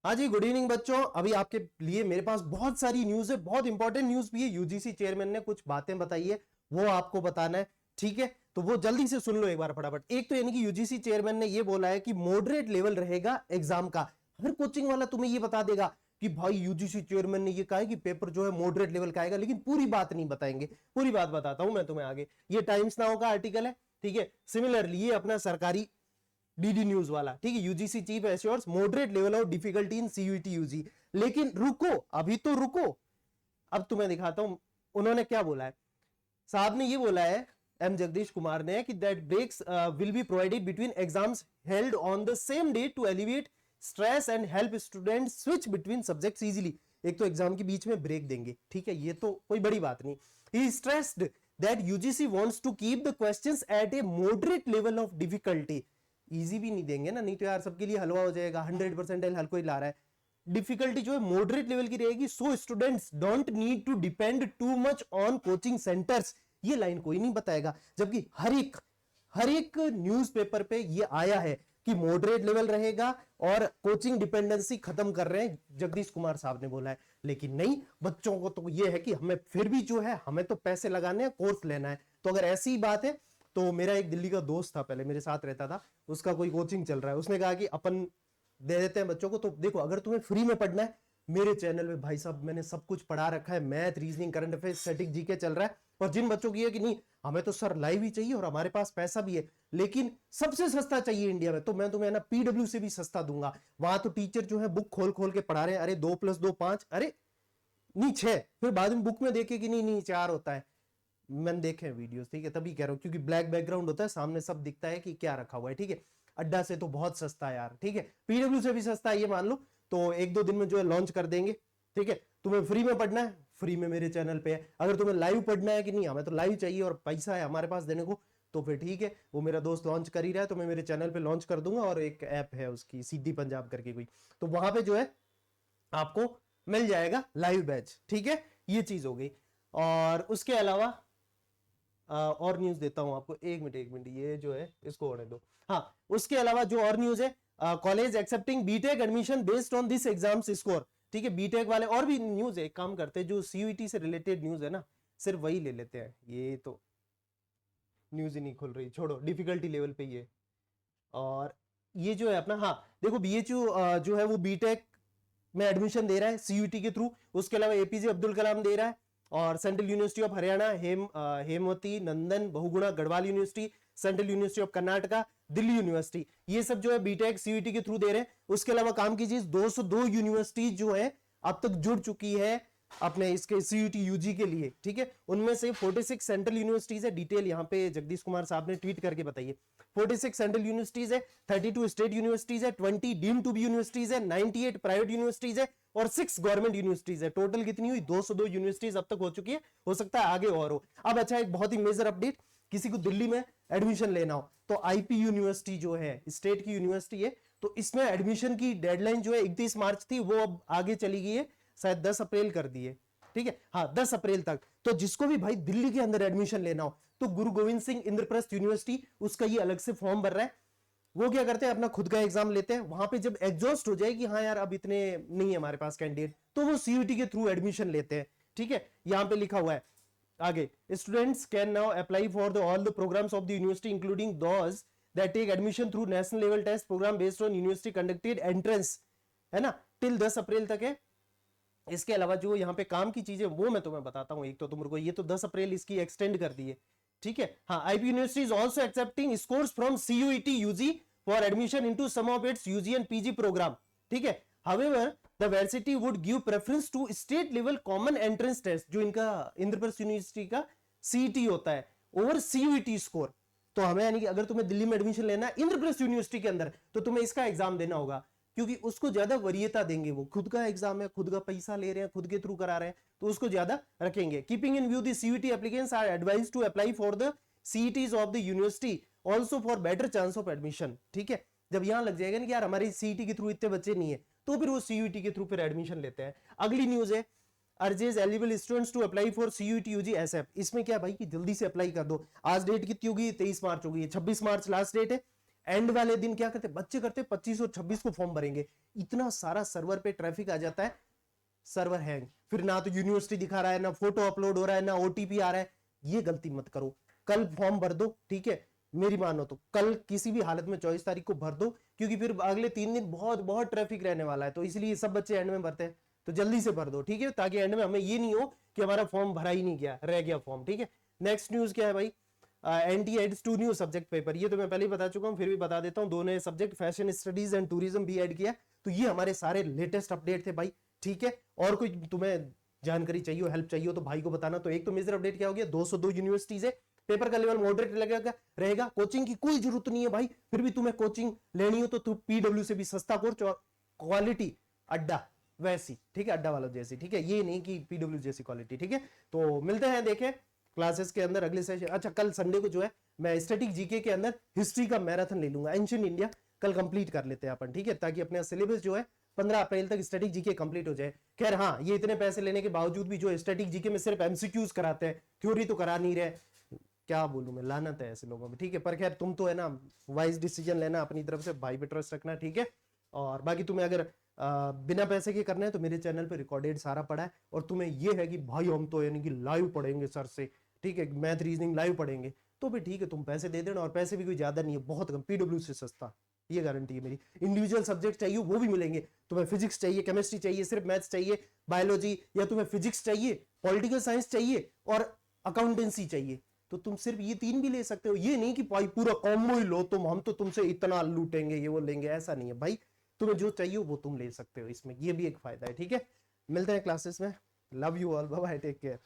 हाँ जी, good evening बच्चों। अभी आपके लिए मेरे पास बहुत सारी न्यूज है, बहुत इंपॉर्टेंट न्यूज भी है। यूजीसी चेयरमैन ने कुछ बातें बताई है, वो आपको बताना है। ठीक है, तो वो जल्दी से सुन लो एक बार फटाफट। एक तो यानी कि यूजीसी चेयरमैन ने ये बोला है कि मॉडरेट लेवल रहेगा एग्जाम का। हर कोचिंग वाला तुम्हें ये बता देगा कि भाई यूजीसी चेयरमैन ने ये कहा है कि पेपर जो है मॉडरेट लेवल का आएगा, लेकिन पूरी बात नहीं बताएंगे। पूरी बात बताता हूं मैं तुम्हें आगे। ये टाइम्स नाउ का आर्टिकल है। ठीक है, सिमिलरली ये अपना सरकारी डीडी न्यूज वाला। ठीक है, UGC chief assures moderate level of difficulty in CUET UG. लेकिन रुको, अभी तो रुको, अब तुम्हें दिखाता हूं उन्होंने क्या बोला है। साहब ने ये बोला है, एम जगदीश कुमार ने, कि that breaks will be provided between exams held on the same day to alleviate stress and help student switch between subjects easily. एक तो एग्जाम के बीच में ब्रेक देंगे, ठीक है, ये तो कोई बड़ी बात नहीं। He stressed that UGC wants to keep the questions at a moderate level of difficulty. Easy भी नहीं देंगे ना, नहीं तो यार सबके लिए हलवा हो जाएगा। 100% हर कोई ला रहा है। डिफिकल्टी जो है मॉडरेट लेवल की रहेगी, so students don't need to depend too much on coaching centres. ये लाइन कोई नहीं बताएगा, जबकि हर एक न्यूज़पेपर पे ये आया है कि मॉडरेट लेवल रहेगा और कोचिंग डिपेंडेंसी खत्म कर रहे हैं, जगदीश कुमार साहब ने बोला है। लेकिन नहीं, बच्चों को तो ये है कि हमें फिर भी जो है हमें तो पैसे लगाने हैं, कोर्स लेना है। तो अगर ऐसी बात है तो मेरा एक दिल्ली का दोस्त था, पहले मेरे साथ रहता था, उसका कोई कोचिंग चल रहा है, उसने कहा कि अपन दे देते हैं बच्चों को। तो देखो, अगर तुम्हें फ्री में पढ़ना है, मेरे चैनल में भाई साहब मैंने सब कुछ पढ़ा रखा है। Math, reasoning, current affair, static GK चल रहा है। और जिन बच्चों की है कि नहीं हमें तो सर लाइव ही चाहिए और हमारे पास पैसा भी है, लेकिन सबसे सस्ता चाहिए इंडिया में, तो मैं तुम्हें ना पीडब्ल्यू से भी सस्ता दूंगा। वहां तो टीचर जो है बुक खोल खोल के पढ़ा रहे हैं। अरे 2+2 5, अरे नहीं 6, फिर बाद में बुक में देखे कि नहीं नहीं 4 होता है। मैंने देखे वीडियोस, ठीक है, तभी कह रहा हूं, क्योंकि ब्लैक बैकग्राउंड होता है, सामने सब दिखता है कि क्या रखा हुआ है। ठीक है, अड्डा से तो बहुत सस्ता है यार। ठीक है, पीडब्ल्यू से भी सस्ता है, ये मान लो। तो 1-2 दिन में जो है लॉन्च कर देंगे। ठीक है, तुम्हें फ्री में पढ़ना है, फ्री में मेरे चैनल पे है। अगर तुम्हें लाइव पढ़ना है कि नहीं हमें तो लाइव चाहिए और पैसा है हमारे पास देने को, तो फिर ठीक है, वो मेरा दोस्त लॉन्च कर ही रहा है, तो मैं मेरे चैनल पे लॉन्च कर दूंगा। और एक ऐप है उसकी, सीधी पंजाब करके कोई, तो वहां पे जो है आपको मिल जाएगा लाइव बैच। ठीक है, ये चीज हो गई। और उसके अलावा और न्यूज देता हूं आपको, एक मिनट, ये जो है इसको होने दो। हाँ, उसके अलावा जो और न्यूज है, college accepting BTech admission based on this exams score. ठीक है, बीटेक वाले और भी न्यूज है, एक काम करते हैं, जो सीयूईटी से रिलेटेड न्यूज है ना, सिर्फ वही ले लेते हैं। ये तो न्यूज ही नहीं खुल रही, छोड़ो, डिफिकल्टी लेवल पे ये। और ये जो है अपना, हाँ देखो, बीएचयू जो है वो बीटेक में एडमिशन दे रहा है सीयूटी के थ्रू। उसके अलावा एपीजे अब्दुल कलाम दे रहा है, और central university of Haryana, Hemvati Nandan Bahuguna Garhwal university, central university of Karnataka, Delhi university, ये सब जो है बीटेक सीयूटी के थ्रू दे रहे हैं। उसके अलावा काम कीजिए, 202 यूनिवर्सिटी जो है अब तक जुड़ चुकी है अपने इसके सीयूटी यूजी के लिए। ठीक है, उनमें से 46 सेंट्रल यूनिवर्सिटीज है। डिटेल यहां पे जगदीश कुमार साहब ने ट्वीट करके बताइए। 46 सेंट्रल यूनिवर्सिटीज है, 32 स्टेट यूनिवर्सिटीज है, 20 डीम्ड टू बी यूनिवर्सिटीज है, 98 प्राइवेट यूनिवर्सिटीज है और 6 गवर्नमेंट यूनिवर्सिटीज है। टोटल कितनी हुई? 202 यूनिवर्सिटीज अब तक हो चुकी है। हो सकता है आगे और हो। अब अच्छा, एक बहुत ही मेजर अपडेट, किसी को दिल्ली में एडमिशन लेना हो तो आईपी यूनिवर्सिटी जो है स्टेट की यूनिवर्सिटी है, तो इसमें एडमिशन की डेडलाइन जो है 31 मार्च थी, वो अब आगे चली गई है, शायद 10 अप्रैल कर दी है। ठीक है, हाँ 10 अप्रैल तक। तो जिसको भी भाई दिल्ली के अंदर एडमिशन लेना हो, तो गुरु गोविंद सिंह इंद्रप्रस्थ यूनिवर्सिटी उसका ये अलग से फॉर्म भर रहा है। वो क्या करते हैं, अपना खुद का एग्जाम लेते हैं। वहां पे जब एग्जॉस्ट हो जाए कि हाँ यार अब इतने नहीं है हमारे पास कैंडिडेट, तो वो सीयूटी के थ्रू एडमिशन लेते हैं। ठीक है, यहां पे लिखा हुआ है आगे, students can now apply for the all the programmes of the university including those that take admission through national level test programme based on university conducted entrance, है ना, टिल 10 अप्रैल तक है। इसके अलावा जो यहाँ पे काम की चीजें वो मैं तुम्हें बताता हूं। एक तो तुमको ये तो 10 अप्रैल इसकी एक्सटेंड कर दी है। ठीक है, हाँ, IP university is also accepting scores from CUET UG for admission into some of its UG and PG programme. ठीक है, however the university would give preference to state level common entrance test, जो इनका Indraprastha university का CET होता है, over CUET score. तो हमें यानी कि अगर तुम्हें दिल्ली में एडमिशन लेना है इंद्रप्रस्थ यूनिवर्सिटी के अंदर, तो तुम्हें इसका एग्जाम देना होगा, क्योंकि उसको ज्यादा वरीयता देंगे। वो खुद का एग्जाम है, खुद का पैसा ले रहे हैं, खुद के थ्रू करा रहे हैं, तो उसको ज्यादा रखेंगे। Keeping in view the CUET applicants are advised to apply for the CETs of the university also for better chance of admission. ठीक है, जब यहां लग जाएगा ना कि यार हमारी सीईटी के थ्रू इतने बच्चे नहीं है, तो फिर वो सीयूटी के थ्रू फिर एडमिशन लेते हैं। अगली न्यूज है, urges eligible students to apply for CUET UG SF. इसमें क्या भाई कि जल्दी से अप्लाई कर दो। आज डेट कितनी होगी? 23 मार्च होगी, 26 मार्च लास्ट डेट है। एंड वाले दिन क्या करते बच्चे करते 25 और 26 को फॉर्म भरेंगे, इतना सारा सर्वर पे ट्रैफिक आ जाता है, सर्वर हैंग, फिर ना तो यूनिवर्सिटी दिखा रहा है, ना फोटो अपलोड हो रहा है, ना ओटीपी आ रहा है। ये गलती मत करो, कल फॉर्म भर दो, ठीक है, मेरी मानो तो कल किसी भी हालत में 24 तारीख को भर दो, क्योंकि फिर अगले 3 दिन बहुत बहुत ट्रैफिक रहने वाला है, तो इसलिए सब बच्चे एंड में भरते हैं, तो जल्दी से भर दो, ठीक है, ताकि एंड में हमें ये नहीं हो कि हमारा फॉर्म भरा ही नहीं गया, रह गया फॉर्म, ठीक है। नेक्स्ट न्यूज क्या है भाई, NTA adds 2 new subject paper, ये तो मैं पहले ही बता चुका हूं, फिर भी बता देता हूं, 2 नए subject fashion studies and tourism भी ऐड किया। तो ये हमारे सारे लेटेस्ट अपडेट थे भाई, ठीक है। और कोई तुम्हें जानकारी चाहिए हो, हेल्प चाहिए हो तो भाई को बताना। तो एक तो मेजर अपडेट क्या हो गया, 202 यूनिवर्सिटीज है, पेपर का लेवल मॉडरेट लगेगा, रहेगा, कोचिंग की कोई जरूरत नहीं है भाई, फिर भी तुम्हें कोचिंग लेनी हो तो तुम पीडब्ल्यू से भी सस्ता कोर्स और क्वालिटी अड्डा वैसी, ठीक है, अड्डा वाला जैसी, ठीक है, ये नहीं कि पीडब्ल्यू जैसी क्वालिटी, ठीक है। तो मिलते हैं, देखें क्लासेस के अंदर अगले सेशन। अच्छा, कल संडे को जो है मैं स्टैटिक जीके के अंदर हिस्ट्री का मैराथन ले लूंगा, एंशिएंट इंडिया कल कंप्लीट कर लेते हैं अपन, ठीक है, ताकि अपना सिलेबस जो है 15 अप्रैल तक स्टैटिक जीके कंप्लीट हो जाए। खैर हाँ, ये इतने पैसे लेने के बावजूद भी जो स्टैटिक जीके में सिर्फ एमसीक्यूज कराते हैं, थ्योरी तो करा नहीं रहे, क्या बोलूं मैं, लानत है ऐसे लोगों में, ठीक है। पर खैर तुम तो है ना, वाइज डिसीजन लेना अपनी तरफ से, भाई पे ट्रस्ट रखना, ठीक है। और बाकी तुम्हें अगर बिना पैसे के करना है तो मेरे चैनल पे रिकॉर्डेड सारा पड़ा है, और तुम्हें ये है कि भाई हम तो यानी कि लाइव पढ़ेंगे सर से, ठीक है, मैथ रीजनिंग लाइव पढ़ेंगे, तो भी ठीक है, तुम पैसे दे देना, और पैसे भी कोई ज्यादा नहीं है, बहुत कम, पीडब्ल्यू से सस्ता, ये गारंटी है मेरी। इंडिविजुअल सब्जेक्ट चाहिए वो भी मिलेंगे, तुम्हें फिजिक्स चाहिए, केमिस्ट्री चाहिए, सिर्फ मैथ्स चाहिए, बायोलॉजी, या तुम्हें फिजिक्स चाहिए, पॉलिटिकल साइंस चाहिए और अकाउंटेंसी चाहिए, तो तुम सिर्फ ये 3 भी ले सकते हो। ये नहीं कि भाई पूरा कॉम्बो ही लो तुम, हम तो तुमसे इतना लूटेंगे, ये वो लेंगे, ऐसा नहीं है भाई, तुम्हें जो चाहिए वो तुम ले सकते हो इसमें, ये भी एक फायदा है, ठीक है। मिलते हैं क्लासेस में, love you all, bye bye, take care.